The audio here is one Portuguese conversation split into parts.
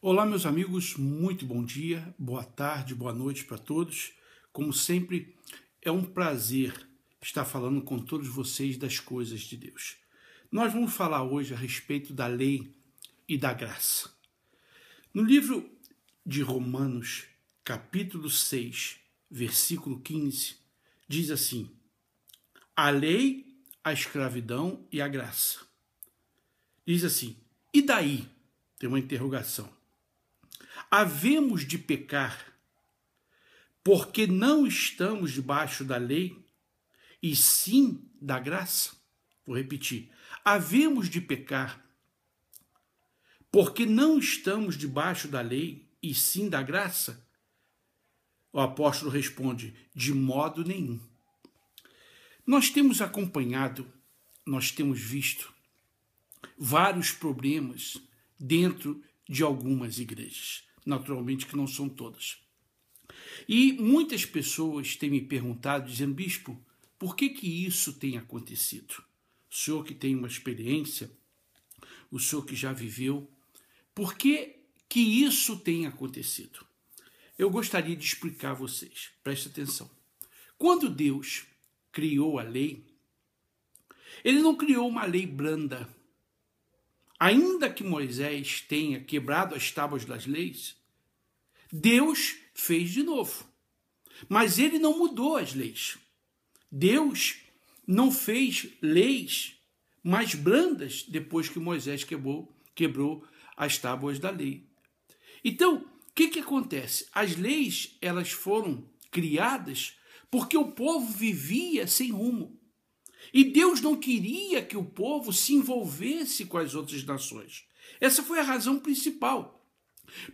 Olá, meus amigos, muito bom dia, boa tarde, boa noite para todos. Como sempre, é um prazer estar falando com todos vocês das coisas de Deus. Nós vamos falar hoje a respeito da lei e da graça. No livro de Romanos, capítulo 6, versículo 15, diz assim: a lei, a escravidão e a graça. Diz assim: e daí? Tem uma interrogação. Havemos de pecar porque não estamos debaixo da lei, e sim da graça? Vou repetir. Havemos de pecar porque não estamos debaixo da lei, e sim da graça? O apóstolo responde: de modo nenhum. Nós temos acompanhado, nós temos visto vários problemas dentro de algumas igrejas. Naturalmente que não são todas. E muitas pessoas têm me perguntado, dizendo: bispo, por que isso tem acontecido? O senhor que tem uma experiência, o senhor que já viveu, por que isso tem acontecido? Eu gostaria de explicar a vocês, preste atenção. Quando Deus criou a lei, ele não criou uma lei branda. Ainda que Moisés tenha quebrado as tábuas das leis, Deus fez de novo. Mas ele não mudou as leis. Deus não fez leis mais brandas depois que Moisés quebrou as tábuas da lei. Então, o que acontece? As leis, elas foram criadas porque o povo vivia sem rumo. E Deus não queria que o povo se envolvesse com as outras nações. Essa foi a razão principal,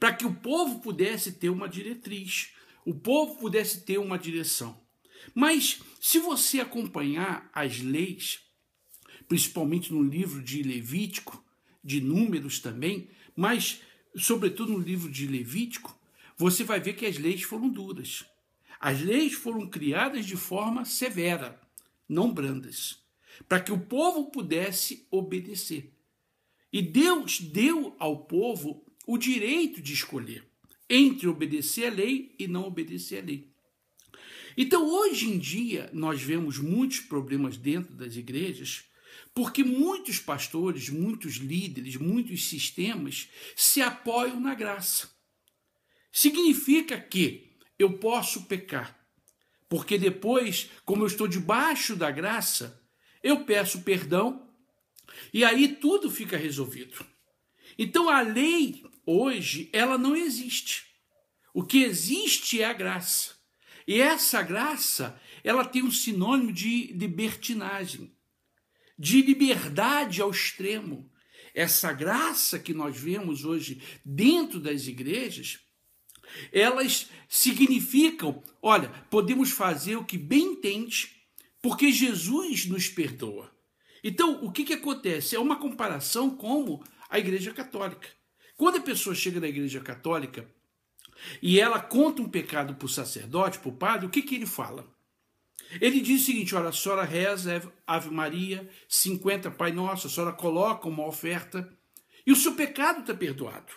para que o povo pudesse ter uma diretriz, o povo pudesse ter uma direção. Mas se você acompanhar as leis, principalmente no livro de Levítico, de Números também, mas sobretudo no livro de Levítico, você vai ver que as leis foram duras. As leis foram criadas de forma severa, não brandas, para que o povo pudesse obedecer. E Deus deu ao povo o direito de escolher entre obedecer a lei e não obedecer a lei. Então, hoje em dia, nós vemos muitos problemas dentro das igrejas, porque muitos pastores, muitos líderes, muitos sistemas se apoiam na graça. Significa que eu posso pecar, porque depois, como eu estou debaixo da graça, eu peço perdão e aí tudo fica resolvido. Então a lei hoje, ela não existe. O que existe é a graça. E essa graça, ela tem um sinônimo de libertinagem, de liberdade ao extremo. Essa graça que nós vemos hoje dentro das igrejas, elas significam, olha, podemos fazer o que bem entende, porque Jesus nos perdoa. Então, o que acontece? É uma comparação com a Igreja Católica. Quando a pessoa chega na Igreja Católica e ela conta um pecado para o sacerdote, para o padre, o que ele fala? Ele diz o seguinte: olha, a senhora reza Ave Maria, 50 Pai Nosso, a senhora coloca uma oferta e o seu pecado está perdoado.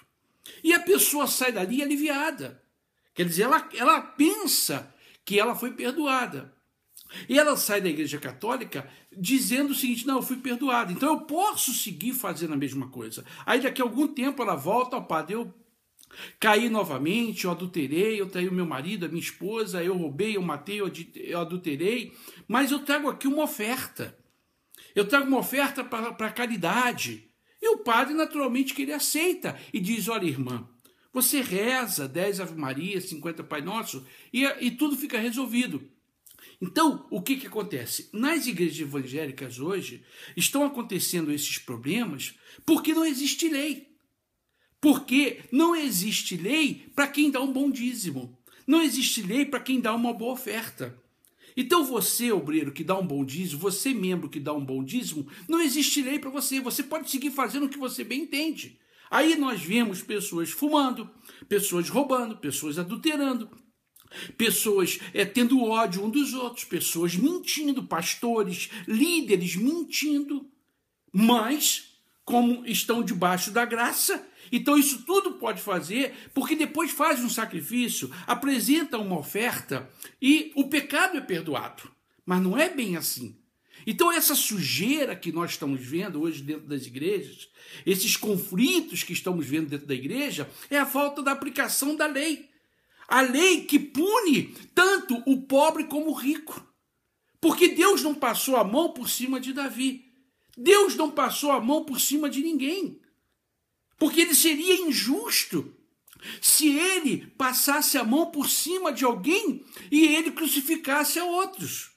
E a pessoa sai dali aliviada. Quer dizer, ela pensa que ela foi perdoada. E ela sai da Igreja Católica dizendo o seguinte: não, eu fui perdoada, então eu posso seguir fazendo a mesma coisa. Aí daqui a algum tempo ela volta: ao padre, eu caí novamente, eu adulterei, eu traí o meu marido, a minha esposa, eu roubei, eu matei, eu adulterei, mas eu trago aqui uma oferta. Eu trago uma oferta para a caridade. E o padre, naturalmente, que ele aceita e diz: olha, irmã, você reza 10 Ave Maria, 50 Pai Nosso e tudo fica resolvido. Então, o que acontece? Nas igrejas evangélicas hoje, estão acontecendo esses problemas porque não existe lei. Porque não existe lei para quem dá um bom dízimo. Não existe lei para quem dá uma boa oferta. Então você, obreiro que dá um bom dízimo, você, membro que dá um bom dízimo, não existe lei para você. Você pode seguir fazendo o que você bem entende. Aí nós vemos pessoas fumando, pessoas roubando, pessoas adulterando, pessoas tendo ódio um dos outros, pessoas mentindo, pastores, líderes mentindo. Mas como estão debaixo da graça. Então isso tudo pode fazer, porque depois faz um sacrifício, apresenta uma oferta e o pecado é perdoado. Mas não é bem assim. Então essa sujeira que nós estamos vendo hoje dentro das igrejas, esses conflitos que estamos vendo dentro da igreja, é a falta da aplicação da lei. A lei que pune tanto o pobre como o rico. Porque Deus não passou a mão por cima de Davi. Deus não passou a mão por cima de ninguém. Porque ele seria injusto se ele passasse a mão por cima de alguém e ele crucificasse a outros.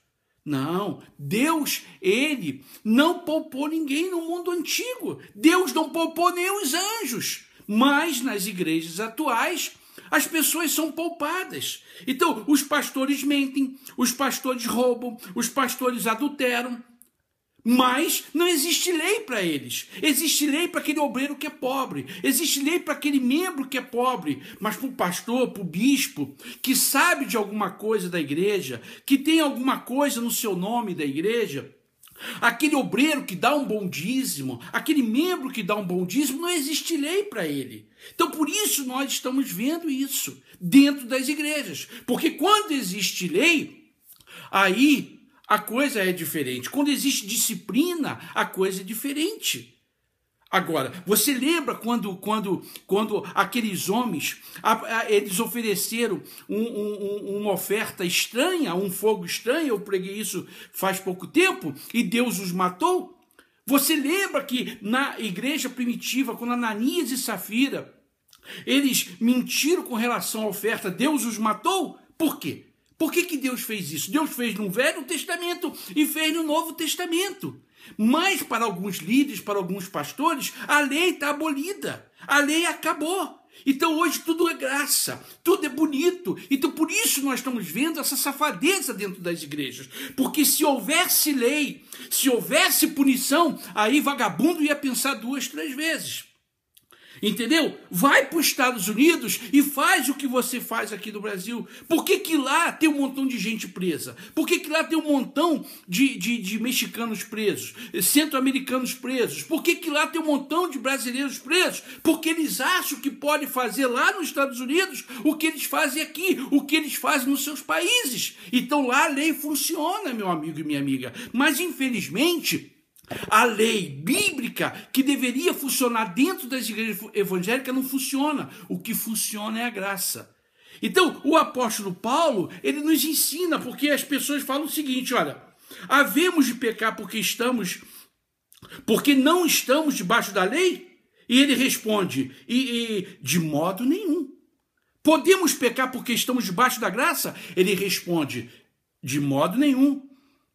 Não, Deus, ele não poupou ninguém no mundo antigo. Deus não poupou nem os anjos. Mas nas igrejas atuais, as pessoas são poupadas. Então, os pastores mentem, os pastores roubam, os pastores adulteram. Mas não existe lei para eles. Existe lei para aquele obreiro que é pobre. Existe lei para aquele membro que é pobre. Mas para o pastor, para o bispo, que sabe de alguma coisa da igreja, que tem alguma coisa no seu nome da igreja, aquele obreiro que dá um bom dízimo, aquele membro que dá um bom dízimo, não existe lei para ele. Então, por isso nós estamos vendo isso dentro das igrejas. Porque quando existe lei, aí a coisa é diferente. Quando existe disciplina, a coisa é diferente. Agora, você lembra quando aqueles homens, eles ofereceram uma oferta estranha, um fogo estranho, eu preguei isso faz pouco tempo, e Deus os matou? Você lembra que na igreja primitiva, quando Ananias e Safira, eles mentiram com relação à oferta, Deus os matou? Por quê? Por que Deus fez isso? Deus fez no Velho Testamento e fez no Novo Testamento. Mas para alguns líderes, para alguns pastores, a lei está abolida. A lei acabou. Então hoje tudo é graça, tudo é bonito. Então por isso nós estamos vendo essa safadeza dentro das igrejas. Porque se houvesse lei, se houvesse punição, aí vagabundo ia pensar 2, 3 vezes. Entendeu? Vai para os Estados Unidos e faz o que você faz aqui no Brasil. Por que lá tem um montão de gente presa? Por que lá tem um montão de mexicanos presos, centro-americanos presos? Por que lá tem um montão de brasileiros presos? Porque eles acham que podem fazer lá nos Estados Unidos o que eles fazem aqui, o que eles fazem nos seus países. Então lá a lei funciona, meu amigo e minha amiga. Mas infelizmente a lei bíblica que deveria funcionar dentro das igrejas evangélicas não funciona. O que funciona é a graça. Então, o apóstolo Paulo, ele nos ensina, porque as pessoas falam o seguinte, olha, havemos de pecar porque não estamos debaixo da lei? E ele responde, de modo nenhum. Podemos pecar porque estamos debaixo da graça? Ele responde, de modo nenhum.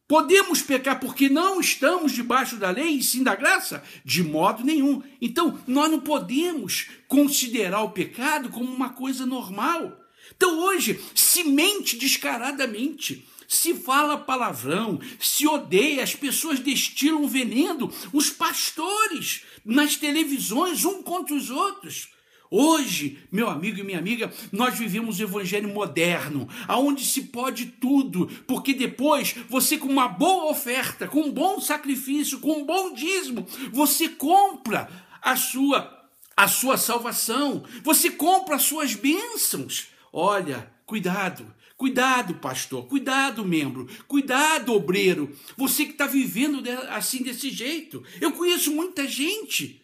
Podemos pecar porque não estamos debaixo da lei e sim da graça? De modo nenhum. Então, nós não podemos considerar o pecado como uma coisa normal. Então, hoje, se mente descaradamente, se fala palavrão, se odeia, as pessoas destilam veneno, os pastores nas televisões, um contra os outros. Hoje, meu amigo e minha amiga, nós vivemos o evangelho moderno, onde se pode tudo, porque depois você com uma boa oferta, com um bom sacrifício, com um bom dízimo, você compra a sua salvação, você compra as suas bênçãos. Olha, cuidado, cuidado pastor, cuidado membro, cuidado obreiro, você que está vivendo assim desse jeito. Eu conheço muita gente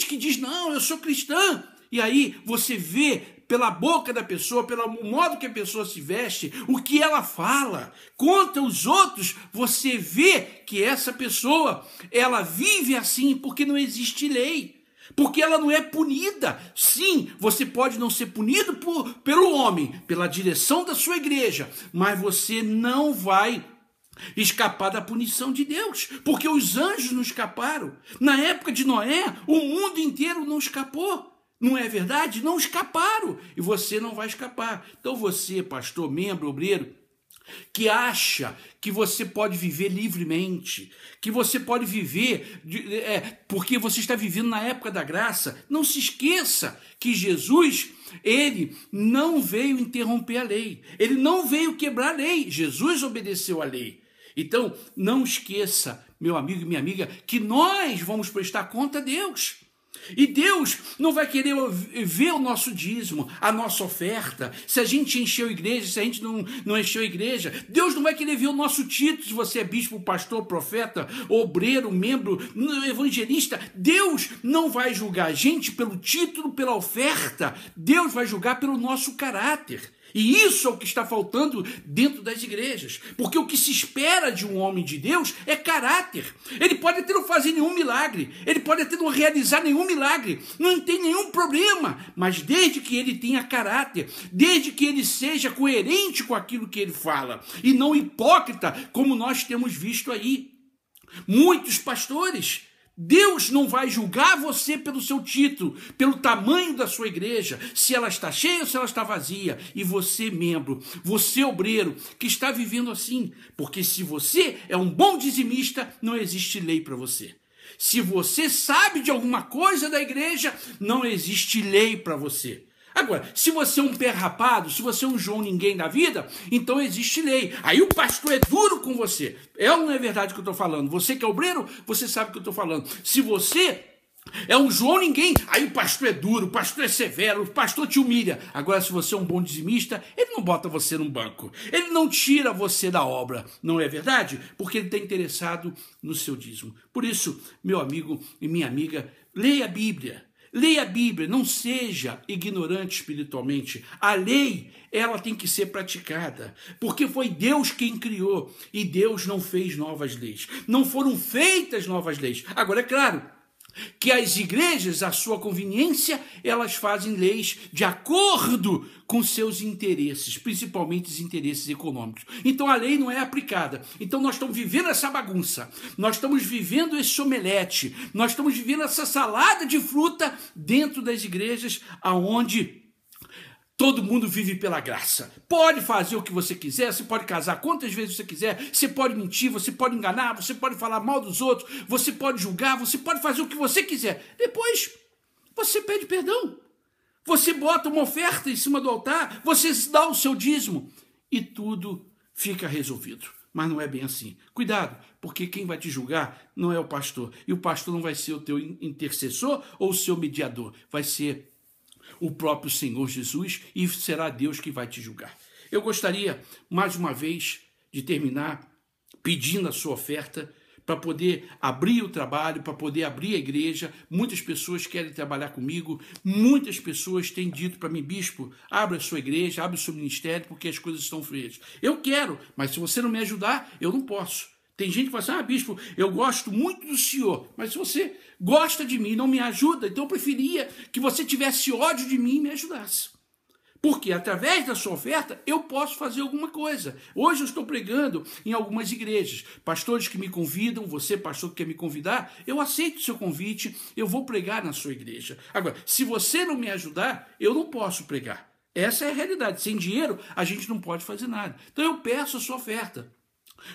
que diz, não, eu sou cristã. E aí você vê pela boca da pessoa, pelo modo que a pessoa se veste, o que ela fala, contra os outros, você vê que essa pessoa, ela vive assim porque não existe lei. Porque ela não é punida. Sim, você pode não ser punido pelo homem, pela direção da sua igreja, mas você não vai escapar da punição de Deus, porque os anjos não escaparam. Na época de Noé, o mundo inteiro não escapou. Não é verdade? Não escaparam. E você não vai escapar. Então você, pastor, membro, obreiro, que acha que você pode viver livremente, que você pode viver porque você está vivendo na época da graça, não se esqueça que Jesus, ele não veio interromper a lei, ele não veio quebrar a lei, Jesus obedeceu a lei. Então, não esqueça, meu amigo e minha amiga, que nós vamos prestar conta a Deus. E Deus não vai querer ver o nosso dízimo, a nossa oferta, se a gente encheu a igreja, se a gente não encheu a igreja. Deus não vai querer ver o nosso título, se você é bispo, pastor, profeta, obreiro, membro, evangelista. Deus não vai julgar a gente pelo título, pela oferta. Deus vai julgar pelo nosso caráter. E isso é o que está faltando dentro das igrejas. Porque o que se espera de um homem de Deus é caráter. Ele pode até não fazer nenhum milagre. Ele pode até não realizar nenhum milagre. Não tem nenhum problema. Mas desde que ele tenha caráter, desde que ele seja coerente com aquilo que ele fala, e não hipócrita, como nós temos visto aí. Muitos pastores... Deus não vai julgar você pelo seu título, pelo tamanho da sua igreja, se ela está cheia ou se ela está vazia. E você, membro, você, obreiro, que está vivendo assim. Porque se você é um bom dizimista, não existe lei para você. Se você sabe de alguma coisa da igreja, não existe lei para você. Agora, se você é um pé rapado, se você é um João ninguém da vida, então existe lei. Aí o pastor é duro com você. É ou não é verdade que eu estou falando? Você que é obreiro, você sabe o que eu estou falando. Se você é um João ninguém, aí o pastor é duro, o pastor é severo, o pastor te humilha. Agora, se você é um bom dizimista, ele não bota você num banco. Ele não tira você da obra. Não é verdade? Porque ele está interessado no seu dízimo. Por isso, meu amigo e minha amiga, leia a Bíblia. Leia a Bíblia, não seja ignorante espiritualmente. A lei, ela tem que ser praticada, porque foi Deus quem criou, e Deus não fez novas leis. Não foram feitas novas leis. Agora, é claro que as igrejas, à sua conveniência, elas fazem leis de acordo com seus interesses, principalmente os interesses econômicos. Então a lei não é aplicada. Então nós estamos vivendo essa bagunça, nós estamos vivendo esse omelete, nós estamos vivendo essa salada de fruta dentro das igrejas, aonde todo mundo vive pela graça. Pode fazer o que você quiser, você pode casar quantas vezes você quiser, você pode mentir, você pode enganar, você pode falar mal dos outros, você pode julgar, você pode fazer o que você quiser. Depois, você pede perdão. Você bota uma oferta em cima do altar, você dá o seu dízimo e tudo fica resolvido. Mas não é bem assim. Cuidado, porque quem vai te julgar não é o pastor. E o pastor não vai ser o teu intercessor ou o seu mediador. Vai ser o próprio Senhor Jesus, e será Deus que vai te julgar. Eu gostaria, mais uma vez, de terminar pedindo a sua oferta para poder abrir o trabalho, para poder abrir a igreja. Muitas pessoas querem trabalhar comigo, muitas pessoas têm dito para mim: bispo, abra a sua igreja, abra o seu ministério, porque as coisas estão feias. Eu quero, mas se você não me ajudar, eu não posso. Tem gente que fala assim: ah, bispo, eu gosto muito do senhor, mas se você gosta de mim e não me ajuda, então eu preferia que você tivesse ódio de mim e me ajudasse. Porque através da sua oferta eu posso fazer alguma coisa. Hoje eu estou pregando em algumas igrejas. Pastores que me convidam, você, pastor, que quer me convidar, eu aceito o seu convite, eu vou pregar na sua igreja. Agora, se você não me ajudar, eu não posso pregar. Essa é a realidade. Sem dinheiro, a gente não pode fazer nada. Então eu peço a sua oferta.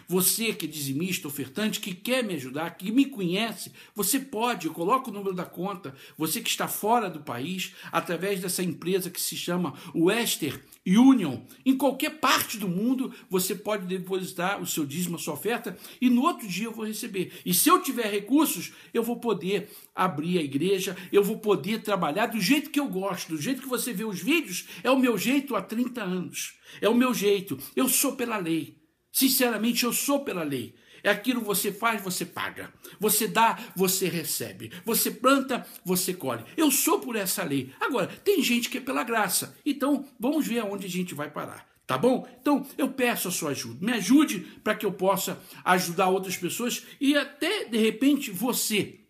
Você que é dizimista, ofertante, que quer me ajudar, que me conhece, você pode, eu coloco o número da conta. Você que está fora do país, através dessa empresa que se chama Western Union, em qualquer parte do mundo, você pode depositar o seu dízimo, a sua oferta, e no outro dia eu vou receber. E se eu tiver recursos, eu vou poder abrir a igreja, eu vou poder trabalhar do jeito que eu gosto, do jeito que você vê os vídeos. É o meu jeito há 30 anos, é o meu jeito. Eu sou pela lei. Sinceramente, eu sou pela lei. É aquilo que você faz, você paga. Você dá, você recebe. Você planta, você colhe. Eu sou por essa lei. Agora, tem gente que é pela graça. Então, vamos ver aonde a gente vai parar. Tá bom? Então, eu peço a sua ajuda. Me ajude para que eu possa ajudar outras pessoas e até, de repente, você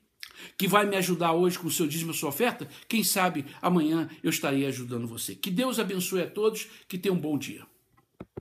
que vai me ajudar hoje com o seu dízimo e a sua oferta, quem sabe amanhã eu estarei ajudando você. Que Deus abençoe a todos, que tenham um bom dia.